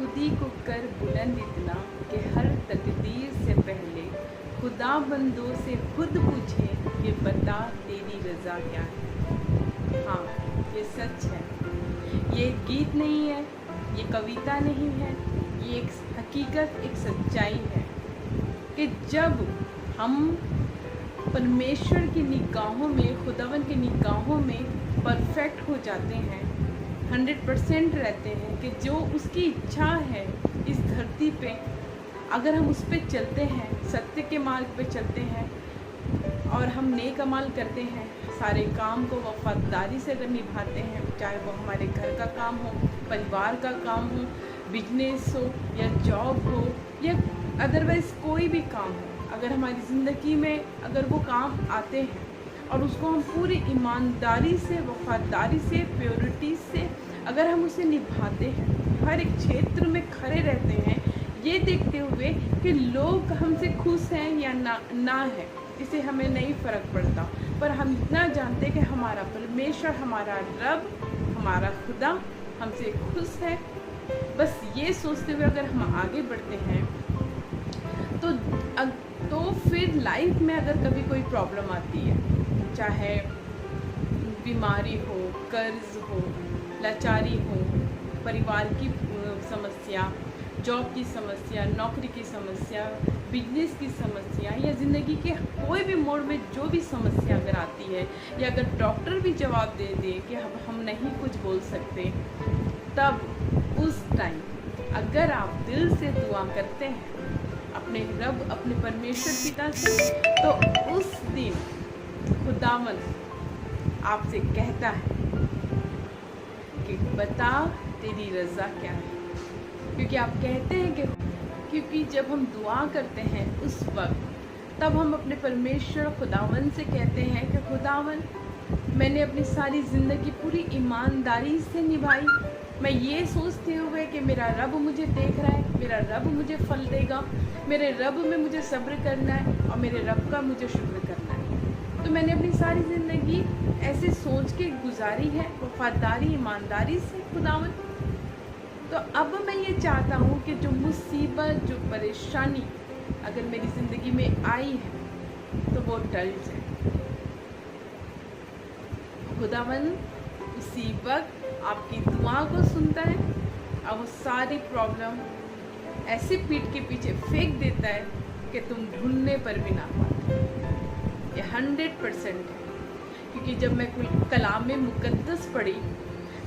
खुदी को कर बुलंद इतना कि हर तकदीर से पहले खुदा बंदों से खुद पूछे कि बता तेरी रज़ा क्या है। हाँ, ये सच है। ये गीत नहीं है, ये कविता नहीं है, ये एक हकीकत, एक सच्चाई है कि जब हम परमेश्वर की निगाहों में, खुदावन की निगाहों में परफेक्ट हो जाते हैं, 100% रहते हैं कि जो उसकी इच्छा है इस धरती पे, अगर हम उस पर चलते हैं, सत्य के मार्ग पे चलते हैं और हम नेक अमल करते हैं, सारे काम को वफादारी से अगर निभाते हैं, चाहे वो हमारे घर का काम हो, परिवार का काम हो, बिजनेस हो या जॉब हो या अदरवाइज़ कोई भी काम हो, अगर हमारी ज़िंदगी में अगर वो काम आते हैं और उसको हम पूरी ईमानदारी से, वफादारी से, प्योरिटी से अगर हम उसे निभाते हैं, हर एक क्षेत्र में खड़े रहते हैं, ये देखते हुए कि लोग हमसे खुश हैं या ना है, इसे हमें नहीं फ़र्क पड़ता, पर हम इतना जानते हैं कि हमारा परमेश्वर, हमारा रब, हमारा खुदा हमसे खुश है। बस ये सोचते हुए अगर हम आगे बढ़ते हैं तो फिर लाइफ में अगर कभी कोई प्रॉब्लम आती है, चाहे बीमारी हो, कर्ज हो, लाचारी हो, परिवार की समस्या, जॉब की समस्या, नौकरी की समस्या, बिजनेस की समस्या या ज़िंदगी के कोई भी मोड़ में जो भी समस्या अगर आती है, या अगर डॉक्टर भी जवाब दे दे कि हम नहीं कुछ बोल सकते, तब उस टाइम अगर आप दिल से दुआ करते हैं अपने रब, अपने परमेश्वर पिता से, तो उस दिन खुदावन आपसे कहता है कि बता तेरी रज़ा क्या है। क्योंकि आप कहते हैं कि क्योंकि जब हम दुआ करते हैं उस वक्त, तब हम अपने परमेश्वर खुदावन से कहते हैं कि खुदावन, मैंने अपनी सारी ज़िंदगी पूरी ईमानदारी से निभाई, मैं ये सोचते हुए कि मेरा रब मुझे देख रहा है, मेरा रब मुझे फल देगा, मेरे रब में मुझे सब्र करना है और मेरे रब का मुझे शुक्र करना है। तो मैंने अपनी सारी ज़िंदगी ऐसे सोच के गुजारी है, वफादारी, ईमानदारी से खुदावन। तो अब मैं ये चाहता हूँ कि जो मुसीबत, जो परेशानी अगर मेरी ज़िंदगी में आई है तो वो टल जाए। खुदावन उसी वक्त आपकी दुआ को सुनता है और वो सारी प्रॉब्लम ऐसे पीठ के पीछे फेंक देता है कि तुम ढूंढने पर भी ना पाते। ये 100% है। क्योंकि जब मैं कलाम मुक़द्दस पढ़ी,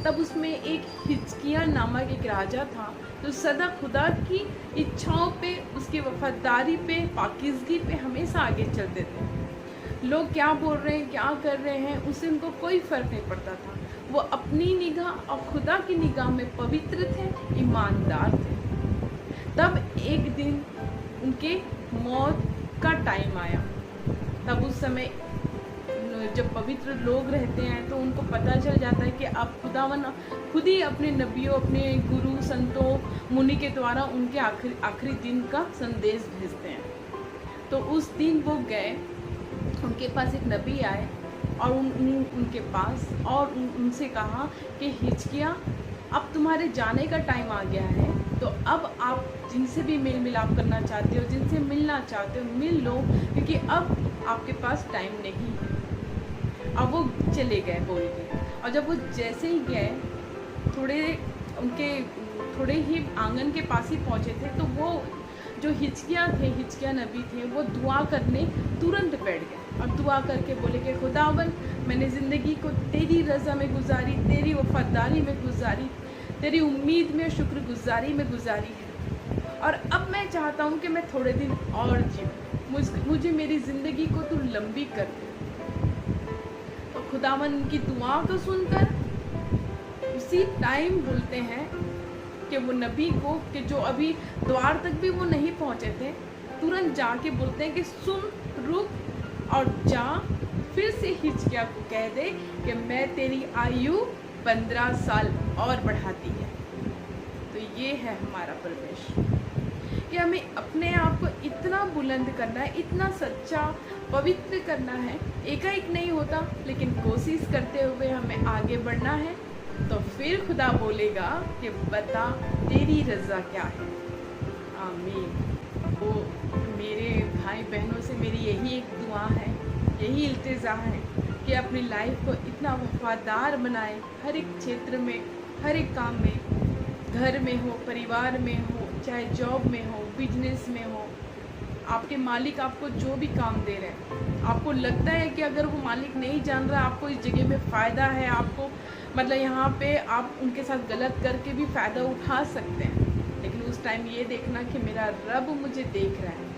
तब उसमें एक हिजकिय्याह नामक एक राजा था जो सदा खुदा की इच्छाओं पे, उसकी वफादारी पे, पाकीज़गी पे हमेशा आगे चलते थे। लोग क्या बोल रहे हैं, क्या कर रहे हैं, उससे उनको कोई फ़र्क नहीं पड़ता था। वो अपनी निगाह और खुदा की निगाह में पवित्र थे, ईमानदार थे। तब एक दिन उनके मौत का टाइम आया। तब उस समय जब पवित्र लोग रहते हैं तो उनको पता चल जाता है कि अब खुदावन खुद ही अपने नबियों, अपने गुरु, संतों, मुनि के द्वारा उनके आखिरी दिन का संदेश भेजते हैं। तो उस दिन वो गए, उनके पास एक नबी आए और उनके पास और उनसे कहा कि हिजकिय्याह, अब तुम्हारे जाने का टाइम आ गया है, तो अब आप जिनसे भी मेल मिलाप करना चाहते हो, जिनसे मिलना चाहते हो, मिल लो, क्योंकि अब आपके पास टाइम नहीं है। अब वो चले गए बोल के, और जब वो जैसे ही गए, थोड़े ही आंगन के पास ही पहुँचे थे, तो वो जो हिजकिय्याह नबी थे, वो दुआ करने तुरंत बैठ गए और दुआ करके बोले कि खुदावन, मैंने ज़िंदगी को तेरी रज़ा में गुजारी, तेरी वफादारी में गुजारी, तेरी उम्मीद में, शुक्रगुजारी में गुजारी है, और अब मैं चाहता हूँ कि मैं थोड़े दिन और जीऊँ, मुझे मेरी ज़िंदगी को तू लंबी कर दे। तो खुदावन की दुआ को सुनकर उसी टाइम बोलते हैं कि वो नबी को, कि जो अभी द्वार तक भी वो नहीं पहुँचे थे, तुरंत जाके बोलते हैं कि सुन, रुक और जा, फिर से हिजकिय्याह को कह दे कि मैं तेरी आयु 15 साल और बढ़ाती है। तो ये है हमारा परमेश्वर कि हमें अपने आप को इतना बुलंद करना है, इतना सच्चा, पवित्र करना है। एकाएक नहीं होता, लेकिन कोशिश करते हुए हमें आगे बढ़ना है तो फिर खुदा बोलेगा कि बता तेरी रज़ा क्या है। आमीन। तो मेरे भाई बहनों से मेरी यही एक दुआ है, यही इल्तिजा है कि अपनी लाइफ को इतना वफादार बनाए, हर एक क्षेत्र में, हर एक काम में, घर में हो, परिवार में हो, चाहे जॉब में हो, बिजनेस में हो। आपके मालिक आपको जो भी काम दे रहे हैं, आपको लगता है कि अगर वो मालिक नहीं जान रहा आपको इस जगह में फ़ायदा है, आपको मतलब यहाँ पे आप उनके साथ गलत करके भी फ़ायदा उठा सकते हैं, लेकिन उस टाइम ये देखना कि मेरा रब मुझे देख रहा है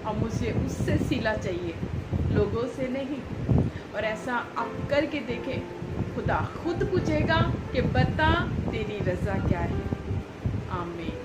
और मुझे उससे सिला चाहिए, लोगों से नहीं। और ऐसा आप करके देखें, खुदा खुद पूछेगा कि बता तेरी रज़ा क्या है। आमीन।